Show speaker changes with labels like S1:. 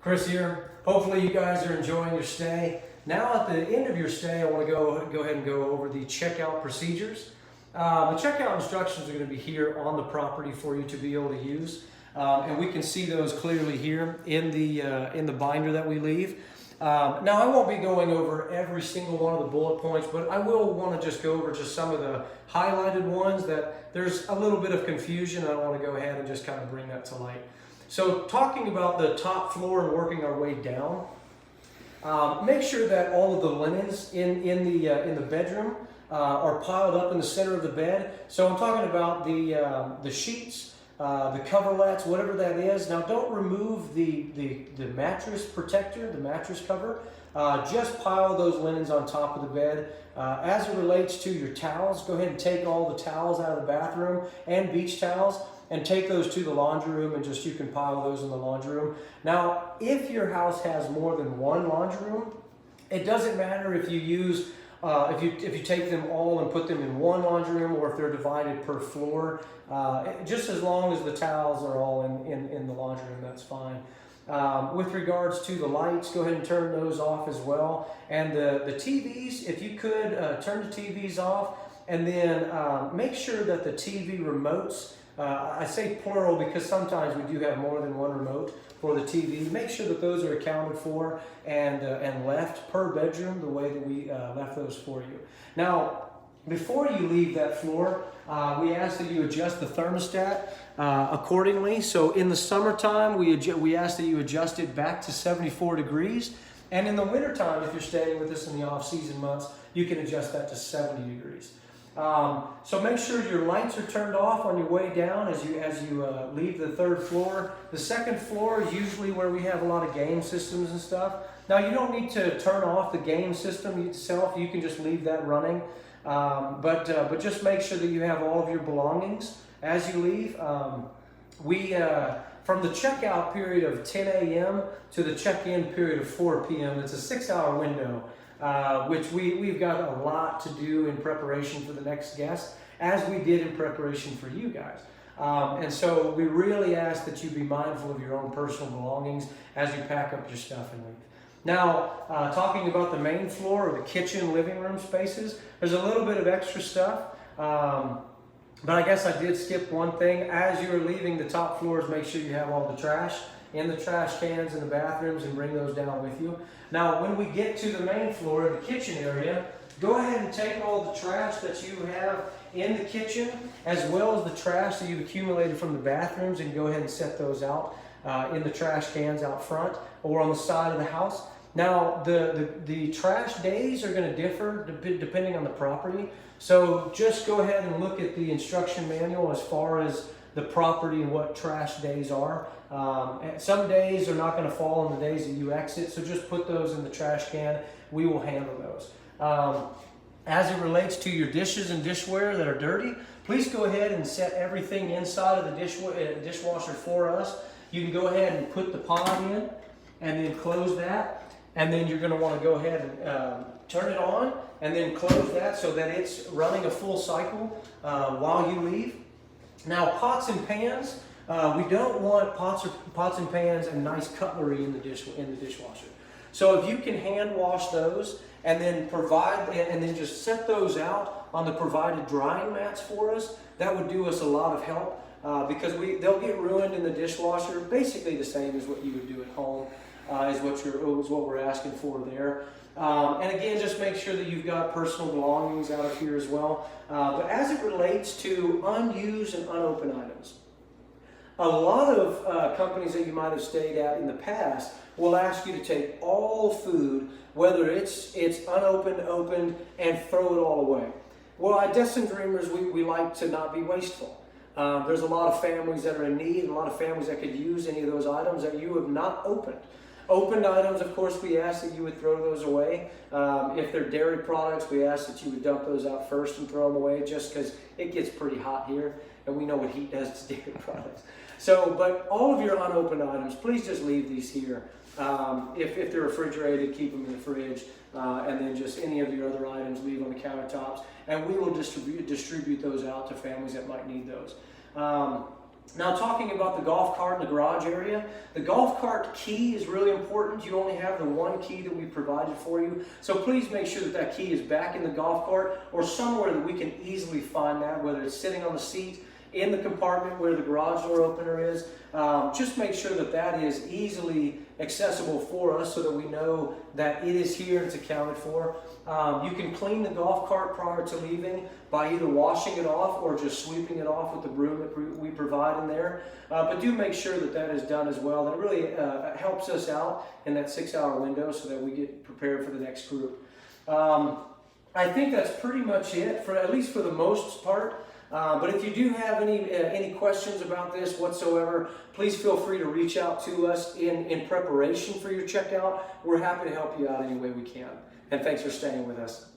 S1: Chris here. Hopefully you guys are enjoying your stay. Now at the end of your stay, I want to go ahead and go over the checkout procedures. The checkout instructions are going to be here on the property for you to be able to use. And we can see those clearly here in the binder that we leave. Now I won't be going over every single one of the bullet points, but I will want to just go over just some of the highlighted ones that there's a little bit of confusion. I want to go ahead and just kind of bring that to light. So talking about the top floor and working our way down, make sure that all of the linens in the bedroom are piled up in the center of the bed. So I'm talking about the sheets, the coverlets, whatever that is. Now don't remove the mattress protector, the mattress cover. Just pile those linens on top of the bed. As it relates to your towels, go ahead and take all the towels out of the bathroom and beach towels and take those to the laundry room, and just you can pile those in the laundry room. Now, if your house has more than one laundry room, it doesn't matter if you use if you take them all and put them in one laundry room, or if they're divided per floor. Just as long as the towels are all in the laundry room, that's fine. With regards to the lights, go ahead and turn those off as well. And the TVs, if you could, turn the TVs off, and then make sure that the TV remotes, I say plural because sometimes we do have more than one remote for the TV. Make sure that those are accounted for and left per bedroom the way that we left those for you. Now, before you leave that floor, we ask that you adjust the thermostat accordingly. So in the summertime, we ask that you adjust it back to 74 degrees. And in the wintertime, if you're staying with us in the off-season months, you can adjust that to 70 degrees. So make sure your lights are turned off on your way down as you leave the third floor. The second floor is usually where we have a lot of game systems and stuff. Now you don't need to turn off the game system itself. You can just leave that running. But just make sure that you have all of your belongings as you leave. From the checkout period of 10 a.m. to the check-in period of 4 p.m., it's a 6-hour window. Which we've got a lot to do in preparation for the next guest, as we did in preparation for you guys. And so we really ask that you be mindful of your own personal belongings as you pack up your stuff and leave. Now, talking about the main floor, or the kitchen, living room spaces, there's a little bit of extra stuff. But I guess I did skip one thing. As you're leaving the top floors, make sure you have all the trash in the trash cans in the bathrooms and bring those down with you. Now, when we get to the main floor, the kitchen area, go ahead and take all the trash that you have in the kitchen, as well as the trash that you've accumulated from the bathrooms, and go ahead and set those out in the trash cans out front or on the side of the house. Now, the trash days are going to differ depending on the property. So just go ahead and look at the instruction manual as far as the property and what trash days are. Some days are not going to fall on the days that you exit, so just put those in the trash can. We will handle those. As it relates to your dishes and dishware that are dirty, please go ahead and set everything inside of the dishwasher for us. You can go ahead and put the pod in and then close that, and then you're going to want to go ahead and turn it on and then close that so that it's running a full cycle while you leave. Now, pots and pans, we don't want pots and pans and nice cutlery in the dishwasher. So if you can hand wash those and then just set those out on the provided drying mats for us, that would do us a lot of help because they'll get ruined in the dishwasher, basically the same as what you would do at home is what we're asking for there. And again, just make sure that you've got personal belongings out of here as well. But as it relates to unused and unopened items, a lot of companies that you might have stayed at in the past will ask you to take all food, whether it's unopened, opened, and throw it all away. Well, at Destin Dreamers, we like to not be wasteful. There's a lot of families that are in need, and a lot of families that could use any of those items that you have not opened. Opened items, of course, we ask that you would throw those away. If they're dairy products, we ask that you would dump those out first and throw them away, just because it gets pretty hot here, and we know what heat does to dairy products. So, but all of your unopened items, please just leave these here. If they're refrigerated, keep them in the fridge, and then just any of your other items, leave on the countertops, and we will distribute those out to families that might need those. Now, talking about the golf cart in the garage area, the golf cart key is really important. You only have the one key that we provided for you. So please make sure that that key is back in the golf cart or somewhere that we can easily find that, whether it's sitting on the seat, in the compartment where the garage door opener is. Just make sure that that is easily accessible for us so that we know that it is here and it's accounted for. You can clean the golf cart prior to leaving by either washing it off or just sweeping it off with the broom that we provide in there. But do make sure that that is done as well. That really helps us out in that 6-hour window so that we get prepared for the next group. I think that's pretty much it, for at least for the most part. But if you do have any questions about this whatsoever, please feel free to reach out to us in preparation for your checkout. We're happy to help you out any way we can. And thanks for staying with us.